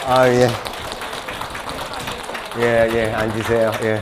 아, 예. 예, 예, 앉으세요. 예.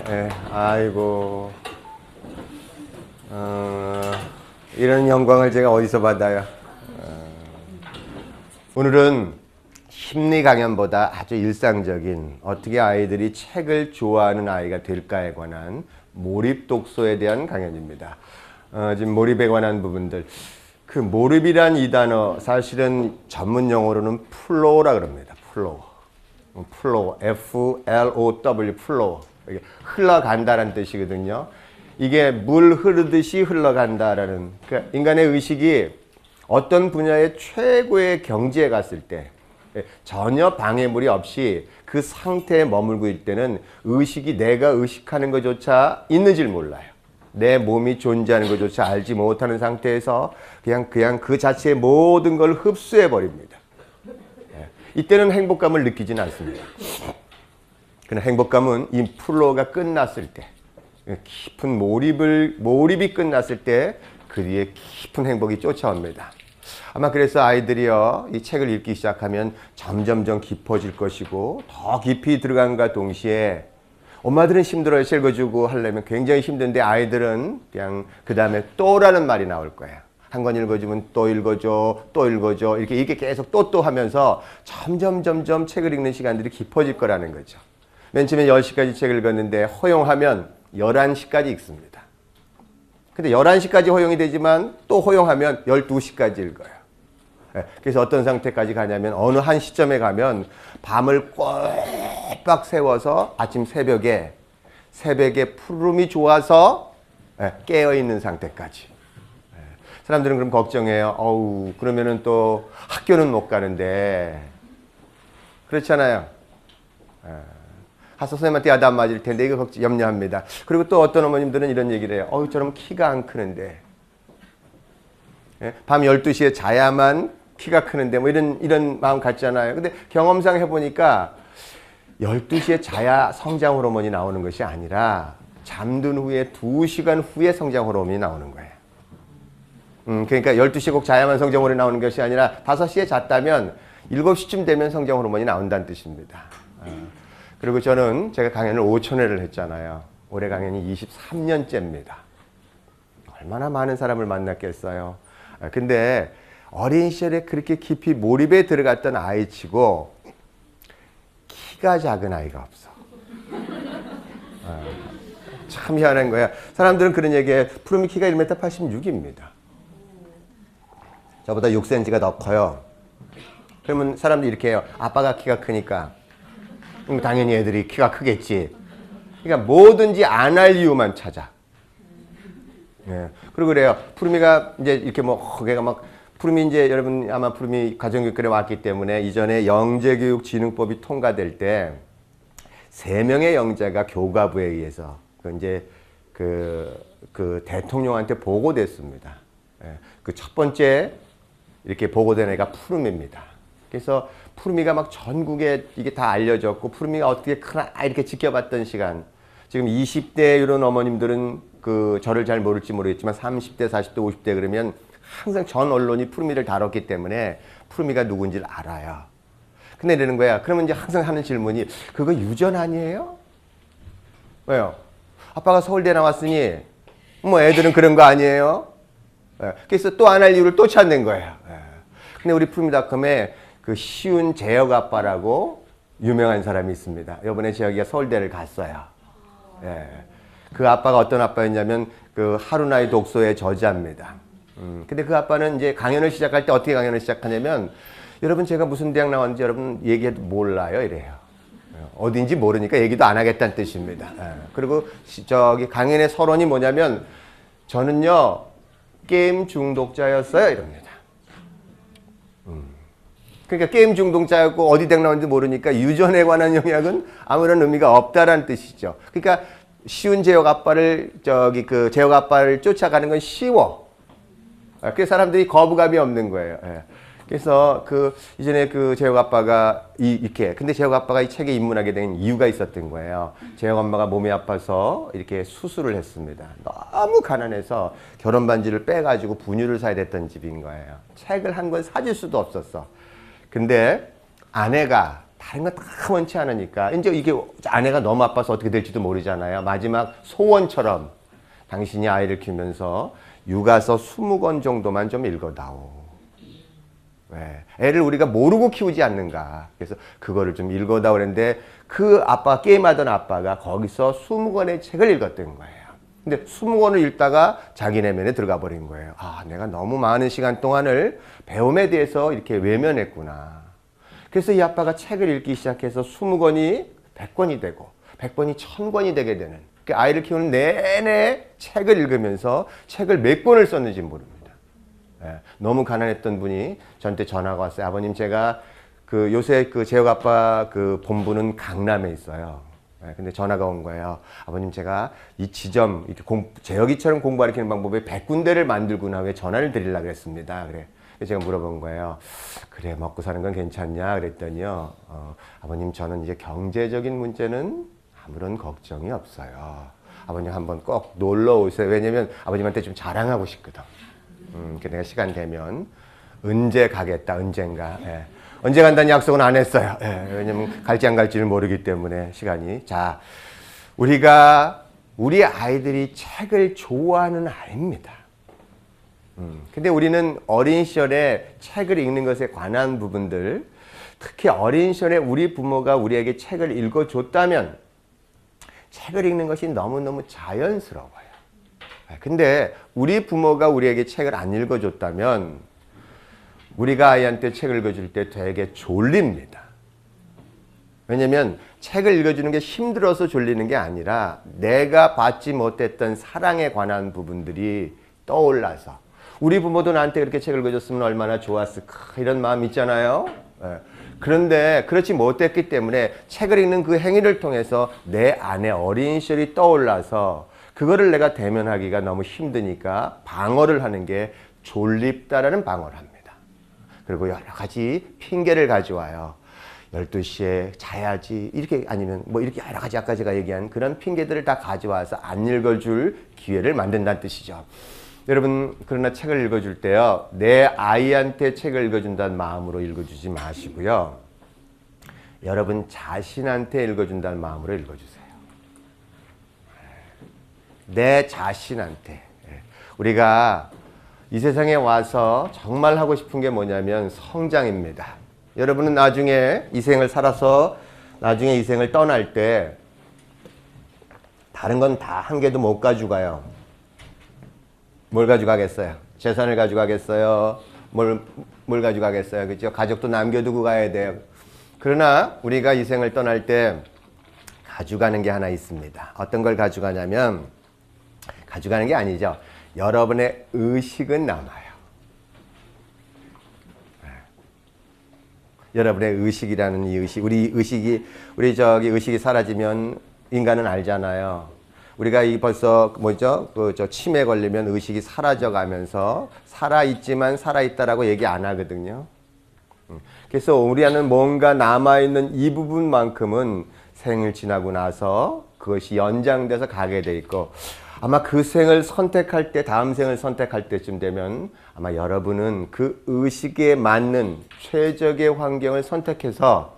예, 아이고. 이런 영광을 제가 어디서 받아요? 오늘은 심리 강연보다 아주 일상적인 어떻게 아이들이 책을 좋아하는 아이가 될까에 관한 몰입 독서에 대한 강연입니다. 지금 몰입에 관한 부분들. 그 몰입이란 이 단어 사실은 전문 용어로는 플로우라 그럽니다. 플로우. 플로우. F-L-O-W. 플로우. 이게 흘러간다라는 뜻이거든요. 이게 물 흐르듯이 흘러간다라는, 그러니까 인간의 의식이 어떤 분야의 최고의 경지에 갔을 때 전혀 방해물이 없이 그 상태에 머물고 있을 때는 의식이 내가 의식하는 것조차 있는지를 몰라요. 내 몸이 존재하는 것조차 알지 못하는 상태에서 그냥 그 자체의 모든 걸 흡수해 버립니다. 이때는 행복감을 느끼지는 않습니다. 그러나 행복감은 이 플로우가 끝났을 때, 깊은 몰입이 끝났을 때 그 뒤에 깊은 행복이 쫓아옵니다. 아마 그래서 아이들이요, 이 책을 읽기 시작하면 점점점 깊어질 것이고 더 깊이 들어간과 동시에 엄마들은 힘들어요. 읽어주고 하려면 굉장히 힘든데 아이들은 그냥 그 다음에 또라는 말이 나올 거예요. 한 권 읽어주면 또 읽어줘, 또 읽어줘. 이렇게 계속 또 하면서 점점 책을 읽는 시간들이 깊어질 거라는 거죠. 맨 처음에 10시까지 책을 읽었는데 허용하면 11시까지 읽습니다. 근데 11시까지 허용이 되지만 또 허용하면 12시까지 읽어요. 그래서 어떤 상태까지 가냐면 어느 한 시점에 가면 밤을 꼬박 세워서 아침 새벽에 푸름이 좋아서 깨어있는 상태까지. 사람들은 그럼 걱정해요. 어우, 그러면은 또 학교는 못 가는데. 그렇잖아요. 가서 선생님한테 야단 맞을 텐데 이거 염려합니다. 그리고 또 어떤 어머님들은 이런 얘기를 해요. 어우, 저러면 키가 안 크는데. 밤 12시에 자야만 키가 크는데 뭐 이런 마음 같잖아요. 근데 경험상 해보니까 12시에 자야 성장 호르몬이 나오는 것이 아니라 잠든 후에 2시간 후에 성장 호르몬이 나오는 거예요. 그러니까 12시에 꼭 자야만 성장 호르몬이 나오는 것이 아니라 5시에 잤다면 7시쯤 되면 성장 호르몬이 나온다는 뜻입니다. 그리고 제가 강연을 5,000회를 했잖아요. 올해 강연이 23년째입니다. 얼마나 많은 사람을 만났겠어요. 근데 어린 시절에 그렇게 깊이 몰입에 들어갔던 아이치고 키가 작은 아이가 없어. 참 희한한 거야. 사람들은 그런 얘기해. 푸름이 키가 1m 86입니다. 저보다 6cm가 더 커요. 그러면 사람들이 이렇게 해요. 아빠가 키가 크니까 당연히 애들이 키가 크겠지. 그러니까 뭐든지 안 할 이유만 찾아. 예. 그리고 그래요. 푸름이가 이제 이렇게 걔가 푸름이 이제 여러분 아마 푸름이 가정교육관에 왔기 때문에 이전에 영재교육진흥법이 통과될 때 3명의 영재가 교과부에 의해서 그 대통령한테 보고됐습니다. 예. 그 첫 번째 이렇게 보고된 애가 푸름입니다. 그래서 푸름이가 전국에 이게 다 알려졌고 푸름이가 어떻게 크나 이렇게 지켜봤던 시간. 지금 20대 이런 어머님들은 저를 잘 모를지 모르겠지만 30대, 40대, 50대 그러면 항상 전 언론이 푸름이를 다뤘기 때문에 푸름이가 누군지를 알아요. 근데 이러는 거야. 그러면 이제 항상 하는 질문이 그거 유전 아니에요? 왜요? 아빠가 서울대 나왔으니 뭐 애들은 그런 거 아니에요? 그래서 또 안 할 이유를 또 찾는 거예요. 근데 우리 푸름이닷컴에 그 쉬운 재혁 아빠라고 유명한 사람이 있습니다. 이번에 재혁이가 서울대를 갔어요. 그 아빠가 어떤 아빠였냐면 그 하루나의 독서의 저자입니다. 근데 그 아빠는 이제 강연을 시작할 때 어떻게 강연을 시작하냐면 여러분 제가 무슨 대학 나왔는지 여러분 얘기해도 몰라요 이래요. 어딘지 모르니까 얘기도 안 하겠다는 뜻입니다. 그리고 강연의 서론이 뭐냐면 저는요 게임 중독자였어요 이럽니다. 그러니까 게임 중독자였고 어디 대학 나왔는지 모르니까 유전에 관한 영향은 아무런 의미가 없다라는 뜻이죠. 그러니까 쉬운 재혁 아빠를 재혁 아빠를 쫓아가는 건 쉬워. 그래서 사람들이 거부감이 없는 거예요. 그래서 이전에 재혁 아빠가 근데 재혁 아빠가 이 책에 입문하게 된 이유가 있었던 거예요. 재혁 엄마가 몸이 아파서 이렇게 수술을 했습니다. 너무 가난해서 결혼 반지를 빼가지고 분유를 사야 됐던 집인 거예요. 책을 한 권 사줄 수도 없었어. 근데 아내가 다른 건 다 원치 않으니까 이제 이게 아내가 너무 아파서 어떻게 될지도 모르잖아요. 마지막 소원처럼 당신이 아이를 키우면서 육아서 20권 정도만 좀 읽어다오. 왜? 애를 우리가 모르고 키우지 않는가. 그래서 그거를 좀 읽어다오 그랬는데 그 아빠, 게임하던 아빠가 거기서 20권의 책을 읽었던 거예요. 근데 20권을 읽다가 자기 내면에 들어가 버린 거예요. 아, 내가 너무 많은 시간 동안을 배움에 대해서 이렇게 외면했구나. 그래서 이 아빠가 책을 읽기 시작해서 20권이 100권이 되고 100권이 1000권이 되게 되는, 아이를 키우는 내내 책을 읽으면서 책을 몇 권을 썼는지 모릅니다. 예, 너무 가난했던 분이 저한테 전화가 왔어요. 아버님, 제가 요새 재혁 아빠 본부는 강남에 있어요. 예, 근데 전화가 온 거예요. 아버님, 제가 이 지점, 이렇게 재혁이처럼 공부하는 방법에 100군데를 만들구나. 왜 전화를 드리려고 했습니다. 그래. 제가 물어본 거예요. 그래, 먹고 사는 건 괜찮냐? 그랬더니요. 아버님, 저는 이제 경제적인 문제는 아무런 걱정이 없어요. 아버님 한번 꼭 놀러 오세요. 왜냐면 아버님한테 좀 자랑하고 싶거든. 내가 시간 되면 언제 가겠다, 언젠가. 예. 언제 간다는 약속은 안 했어요. 예. 왜냐면 갈지 안 갈지를 모르기 때문에 시간이. 자, 우리 아이들이 책을 좋아하는 아이입니다. 근데 우리는 어린 시절에 책을 읽는 것에 관한 부분들, 특히 어린 시절에 우리 부모가 우리에게 책을 읽어줬다면 책을 읽는 것이 너무너무 자연스러워요. 근데 우리 부모가 우리에게 책을 안 읽어줬다면 우리가 아이한테 책을 읽어줄 때 되게 졸립니다. 왜냐면 책을 읽어주는 게 힘들어서 졸리는 게 아니라 내가 받지 못했던 사랑에 관한 부분들이 떠올라서, 우리 부모도 나한테 그렇게 책을 읽어줬으면 얼마나 좋았을까 이런 마음 있잖아요. 그런데 그렇지 못했기 때문에 책을 읽는 그 행위를 통해서 내 안에 어린 시절이 떠올라서 그거를 내가 대면하기가 너무 힘드니까 방어를 하는 게 졸립다라는 방어를 합니다. 그리고 여러 가지 핑계를 가져와요. 12시에 자야지, 이렇게, 아니면 뭐 이렇게 여러 가지 아까 제가 얘기한 그런 핑계들을 다 가져와서 안 읽어줄 기회를 만든다는 뜻이죠. 여러분, 그러나 책을 읽어줄 때요, 내 아이한테 책을 읽어준다는 마음으로 읽어주지 마시고요, 여러분 자신한테 읽어준다는 마음으로 읽어주세요. 내 자신한테. 우리가 이 세상에 와서 정말 하고 싶은 게 뭐냐면 성장입니다. 여러분은 나중에 이 생을 살아서 나중에 이 생을 떠날 때 다른 건 다 한 개도 못 가져가요. 뭘 가져가겠어요? 재산을 가져가겠어요? 뭘 가져가겠어요? 그죠? 가족도 남겨두고 가야 돼요. 그러나 우리가 이 생을 떠날 때 가져가는 게 하나 있습니다. 어떤 걸 가져가냐면, 가져가는 게 아니죠. 여러분의 의식은 남아요. 여러분의 의식이라는 이 의식, 우리 의식이 사라지면 인간은 알잖아요. 우리가 벌써 치매 걸리면 의식이 사라져 가면서 살아있지만 살아있다라고 얘기 안 하거든요. 그래서 우리는 뭔가 남아있는 이 부분만큼은 생을 지나고 나서 그것이 연장돼서 가게 돼 있고, 아마 그 생을 선택할 때, 다음 생을 선택할 때쯤 되면 아마 여러분은 그 의식에 맞는 최적의 환경을 선택해서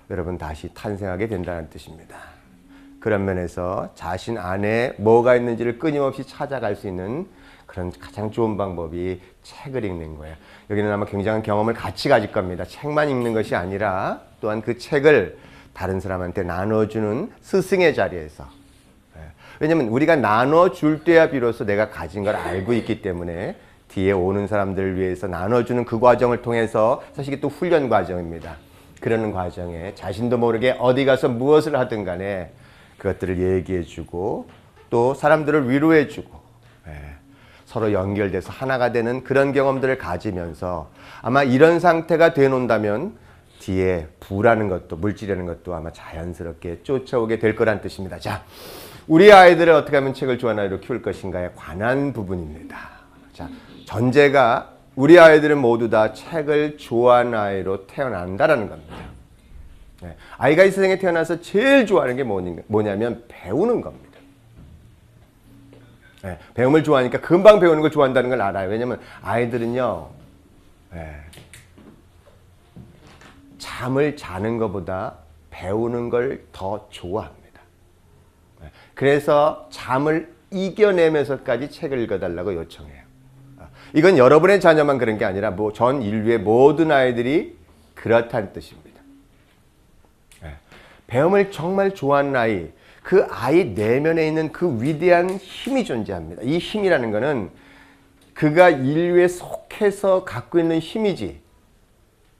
여러분 다시 탄생하게 된다는 뜻입니다. 그런 면에서 자신 안에 뭐가 있는지를 끊임없이 찾아갈 수 있는 그런 가장 좋은 방법이 책을 읽는 거예요. 여기는 아마 굉장한 경험을 같이 가질 겁니다. 책만 읽는 것이 아니라 또한 그 책을 다른 사람한테 나눠주는 스승의 자리에서. 왜냐면 우리가 나눠줄 때야 비로소 내가 가진 걸 알고 있기 때문에 뒤에 오는 사람들을 위해서 나눠주는 그 과정을 통해서, 사실 이게 또 훈련 과정입니다. 그러는 과정에 자신도 모르게 어디 가서 무엇을 하든 간에 그것들을 얘기해주고 또 사람들을 위로해주고, 서로 연결돼서 하나가 되는 그런 경험들을 가지면서 아마 이런 상태가 되놓는다면 뒤에 부라는 것도, 물질이라는 것도 아마 자연스럽게 쫓아오게 될 거란 뜻입니다. 자, 우리 아이들을 어떻게 하면 책을 좋아하는 아이로 키울 것인가에 관한 부분입니다. 자, 전제가 우리 아이들은 모두 다 책을 좋아하는 아이로 태어난다라는 겁니다. 아이가 이 세상에 태어나서 제일 좋아하는 게 뭐냐면 배우는 겁니다. 배움을 좋아하니까 금방 배우는 걸 좋아한다는 걸 알아요. 왜냐면 아이들은요, 잠을 자는 것보다 배우는 걸 더 좋아합니다. 그래서 잠을 이겨내면서까지 책을 읽어달라고 요청해요. 이건 여러분의 자녀만 그런 게 아니라 전 인류의 모든 아이들이 그렇다는 뜻입니다. 배움을 정말 좋아하는 아이, 그 아이 내면에 있는 그 위대한 힘이 존재합니다. 이 힘이라는 것은 그가 인류에 속해서 갖고 있는 힘이지,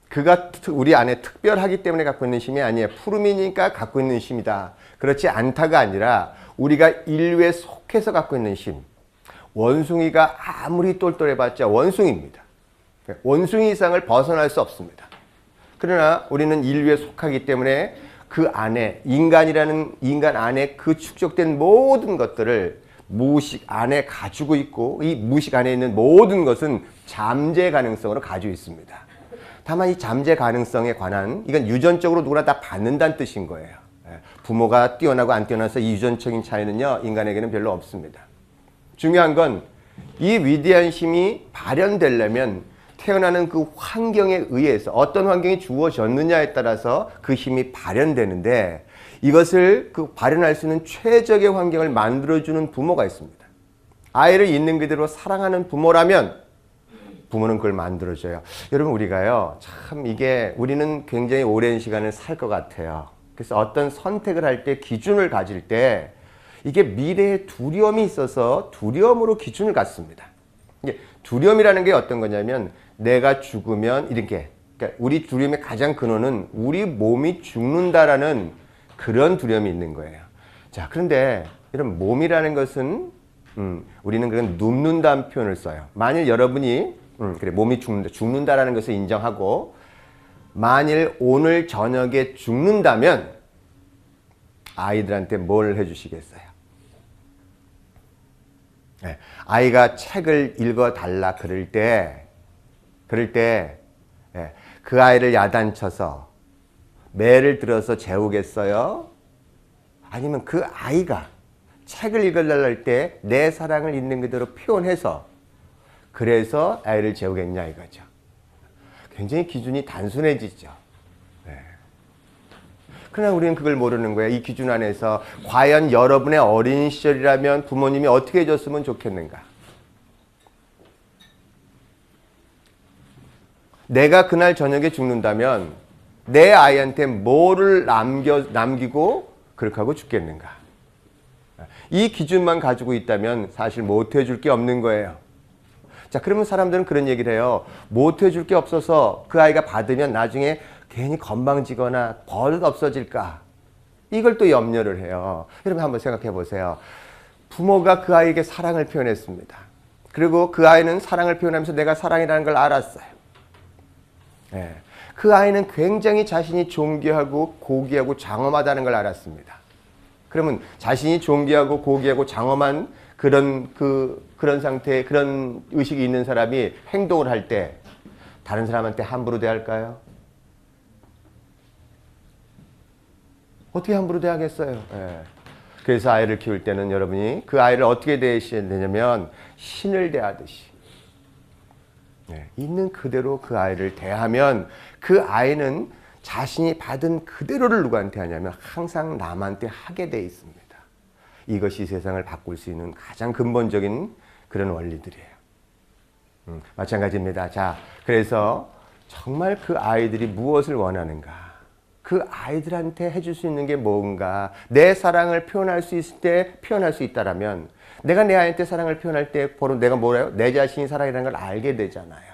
그가 우리 안에 특별하기 때문에 갖고 있는 힘이 아니에요. 푸름이니까 갖고 있는 힘이다. 그렇지 않다가 아니라 우리가 인류에 속해서 갖고 있는 힘. 원숭이가 아무리 똘똘해봤자 원숭이입니다. 원숭이 이상을 벗어날 수 없습니다. 그러나 우리는 인류에 속하기 때문에 그 안에 인간 안에 그 축적된 모든 것들을 무의식 안에 가지고 있고, 이 무의식 안에 있는 모든 것은 잠재 가능성으로 가지고 있습니다. 다만 이 잠재 가능성에 관한, 이건 유전적으로 누구나 다 받는다는 뜻인 거예요. 부모가 뛰어나고 안 뛰어나서 이 유전적인 차이는요, 인간에게는 별로 없습니다. 중요한 건 이 위대한 힘이 발현되려면 태어나는 그 환경에 의해서 어떤 환경이 주어졌느냐에 따라서 그 힘이 발현되는데, 이것을 발현할 수 있는 최적의 환경을 만들어주는 부모가 있습니다. 아이를 있는 그대로 사랑하는 부모라면 부모는 그걸 만들어줘요. 여러분, 우리가요, 참 우리는 굉장히 오랜 시간을 살 것 같아요. 그래서 어떤 선택을 할 때, 기준을 가질 때 이게 미래에 두려움이 있어서 두려움으로 기준을 갖습니다. 두려움이라는 게 어떤 거냐면, 내가 죽으면 이렇게, 그러니까 우리 두려움의 가장 근원은 우리 몸이 죽는다라는 그런 두려움이 있는 거예요. 자, 그런데 이런 몸이라는 것은 우리는 그건 눕는다는 표현을 써요. 만일 여러분이 그래, 몸이 죽는다라는 것을 인정하고, 만일 오늘 저녁에 죽는다면 아이들한테 뭘 해주시겠어요? 네, 아이가 책을 읽어달라 그럴 때 그 아이를 야단쳐서 매를 들어서 재우겠어요? 아니면 그 아이가 책을 읽어달라 할 때 내 사랑을 있는 그대로 표현해서 그래서 아이를 재우겠냐 이거죠. 굉장히 기준이 단순해지죠. 네. 그러나 우리는 그걸 모르는 거예요. 이 기준 안에서 과연 여러분의 어린 시절이라면 부모님이 어떻게 해줬으면 좋겠는가? 내가 그날 저녁에 죽는다면 내 아이한테 뭐를 남기고 그렇게 하고 죽겠는가? 이 기준만 가지고 있다면 사실 못 해줄 게 없는 거예요. 자, 그러면 사람들은 그런 얘기를 해요. 못 해줄 게 없어서 그 아이가 받으면 나중에 괜히 건방지거나 버릇 없어질까? 이걸 또 염려를 해요. 여러분 한번 생각해 보세요. 부모가 그 아이에게 사랑을 표현했습니다. 그리고 그 아이는 사랑을 표현하면서 내가 사랑이라는 걸 알았어요. 네. 그 아이는 굉장히 자신이 존귀하고 고귀하고 장엄하다는 걸 알았습니다. 그러면 자신이 존귀하고 고귀하고 장엄한 그런 상태에 그런 의식이 있는 사람이 행동을 할 때 다른 사람한테 함부로 대할까요? 어떻게 함부로 대하겠어요? 예. 그래서 아이를 키울 때는 여러분이 그 아이를 어떻게 대하셔야 되냐면 신을 대하듯이 있는 그대로 그 아이를 대하면 그 아이는 자신이 받은 그대로를 누구한테 하냐면 항상 남한테 하게 돼 있습니다. 이것이 세상을 바꿀 수 있는 가장 근본적인 그런 원리들이에요. 마찬가지입니다. 자, 그래서 정말 그 아이들이 무엇을 원하는가? 그 아이들한테 해줄 수 있는 게 뭔가? 내 사랑을 표현할 수 있을 때 표현할 수 있다라면 내가 내 아이한테 사랑을 표현할 때 바로 내가 뭐래요? 내 자신이 사랑이라는 걸 알게 되잖아요.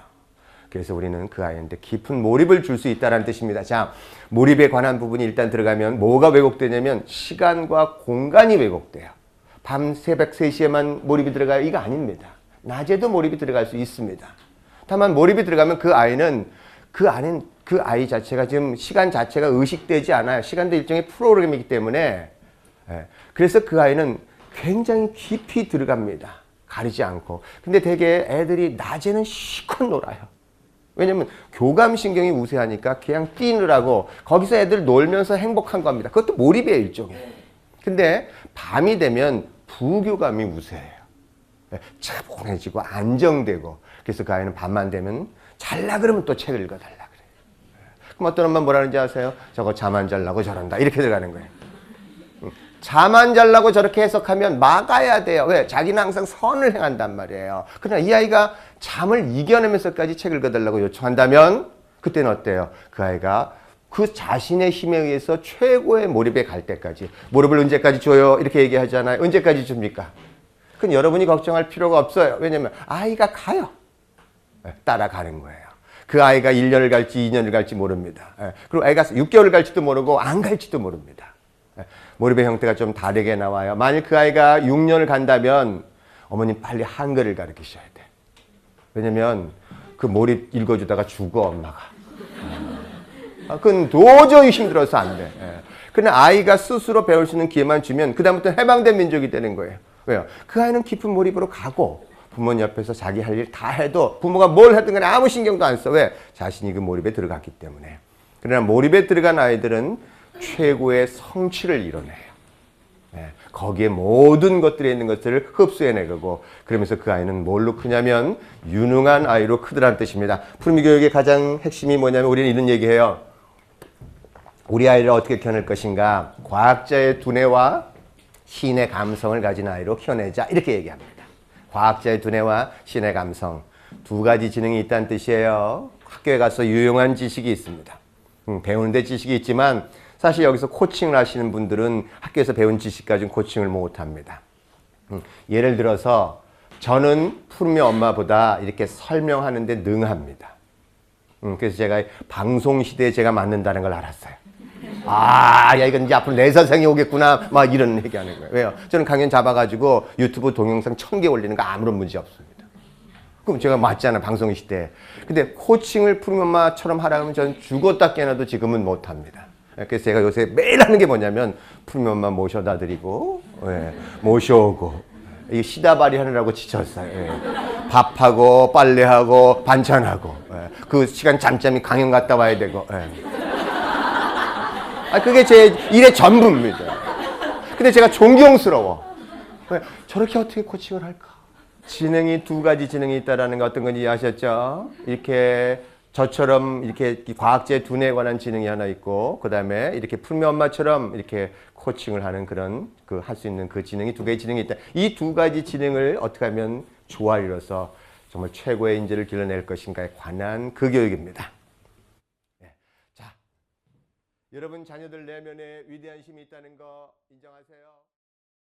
그래서 우리는 그 아이한테 깊은 몰입을 줄 수 있다는 뜻입니다. 자, 몰입에 관한 부분이 일단 들어가면 뭐가 왜곡되냐면 시간과 공간이 왜곡돼요. 밤 새벽 3시에만 몰입이 들어가요? 이거 아닙니다. 낮에도 몰입이 들어갈 수 있습니다. 다만 몰입이 들어가면 그 아이는 그 아이 자체가 지금 시간 자체가 의식되지 않아요. 시간도 일종의 프로그램이기 때문에 그래서 그 아이는 굉장히 깊이 들어갑니다. 가리지 않고. 근데 되게 애들이 낮에는 실컷 놀아요. 왜냐면 교감신경이 우세하니까 그냥 뛰느라고 거기서 애들 놀면서 행복한 겁니다. 그것도 몰입이에요, 일종의. 근데 밤이 되면 부교감이 우세해요. 차분해지고 안정되고. 그래서 그 아이는 밤만 되면 잘라 그러면 또 책을 읽어달라 그래요. 그럼 어떤 엄마 뭐라는지 아세요? 저거 잠 안 잘라고 저런다. 이렇게 들어가는 거예요. 잠 안 잘라고 저렇게 해석하면 막아야 돼요. 왜? 자기는 항상 선을 행한단 말이에요. 그러나 이 아이가 잠을 이겨내면서까지 책을 읽어달라고 요청한다면 그때는 어때요? 그 아이가 그 자신의 힘에 의해서 최고의 몰입에 갈 때까지. 몰입을 언제까지 줘요? 이렇게 얘기하잖아요. 언제까지 줍니까? 그건 여러분이 걱정할 필요가 없어요. 왜냐면 아이가 가요. 따라가는 거예요. 그 아이가 1년을 갈지 2년을 갈지 모릅니다. 그리고 아이가 6개월을 갈지도 모르고 안 갈지도 모릅니다. 몰입의 형태가 좀 다르게 나와요. 만일 그 아이가 6년을 간다면 어머님 빨리 한글을 가르치셔야 돼. 왜냐면 그 몰입 읽어주다가 죽어 엄마가. 그건 도저히 힘들어서 안 돼. 그러나 아이가 스스로 배울 수 있는 기회만 주면 그 다음부터 해방된 민족이 되는 거예요. 왜요? 그 아이는 깊은 몰입으로 가고 부모님 옆에서 자기 할 일 다 해도 부모가 뭘 하든 간에 아무 신경도 안 써. 왜? 자신이 그 몰입에 들어갔기 때문에. 그러나 몰입에 들어간 아이들은 최고의 성취를 이뤄내요. 거기에 모든 것들이 있는 것들을 흡수해내고 그러면서 그 아이는 뭘로 크냐면 유능한 아이로 크더라는 뜻입니다. 푸르미 교육의 가장 핵심이 뭐냐면 우리는 이런 얘기해요. 우리 아이를 어떻게 키워낼 것인가? 과학자의 두뇌와 신의 감성을 가진 아이로 키워내자 이렇게 얘기합니다. 과학자의 두뇌와 신의 감성 두 가지 지능이 있다는 뜻이에요. 학교에 가서 유용한 지식이 있습니다. 배우는데 지식이 있지만 사실 여기서 코칭을 하시는 분들은 학교에서 배운 지식 가지고 코칭을 못합니다. 예를 들어서 저는 푸르미 엄마보다 이렇게 설명하는데 능합니다. 그래서 제가 방송 시대에 제가 맞는다는 걸 알았어요. 아, 야, 이건 이제 앞으로 내 세상이 오겠구나. 막 이런 얘기하는 거예요. 왜요? 저는 강연 잡아가지고 유튜브 동영상 1000개 올리는 거 아무런 문제 없습니다. 그럼 제가 맞잖아, 방송 시대에. 근데 코칭을 푸르미 엄마처럼 하라 하면 저는 죽었다 깨어나도 지금은 못합니다. 그래서 제가 요새 매일 하는 게 뭐냐면 푸르미 엄마 모셔다 드리고 모셔오고 이 시다발이 하느라고 지쳤어요. 밥하고 빨래하고 반찬하고 그 시간 잠잠히 강연 갔다 와야 되고 그게 제 일의 전부입니다. 근데 제가 존경스러워. 저렇게 어떻게 코칭을 할까? 지능이 두 가지 지능이 있다라는 거 어떤 건지 아셨죠? 이렇게 저처럼 이렇게 과학자의 두뇌에 관한 지능이 하나 있고 그 다음에 이렇게 푸르미 엄마처럼 이렇게 코칭을 하는 그런 그 할 수 있는 그 지능이 두 가지 지능이 있다. 이 두 가지 지능을 어떻게 하면 조화를 이뤄서 정말 최고의 인재를 길러낼 것인가에 관한 그 교육입니다. 자, 여러분 자녀들 내면에 위대한 힘이 있다는 거 인정하세요?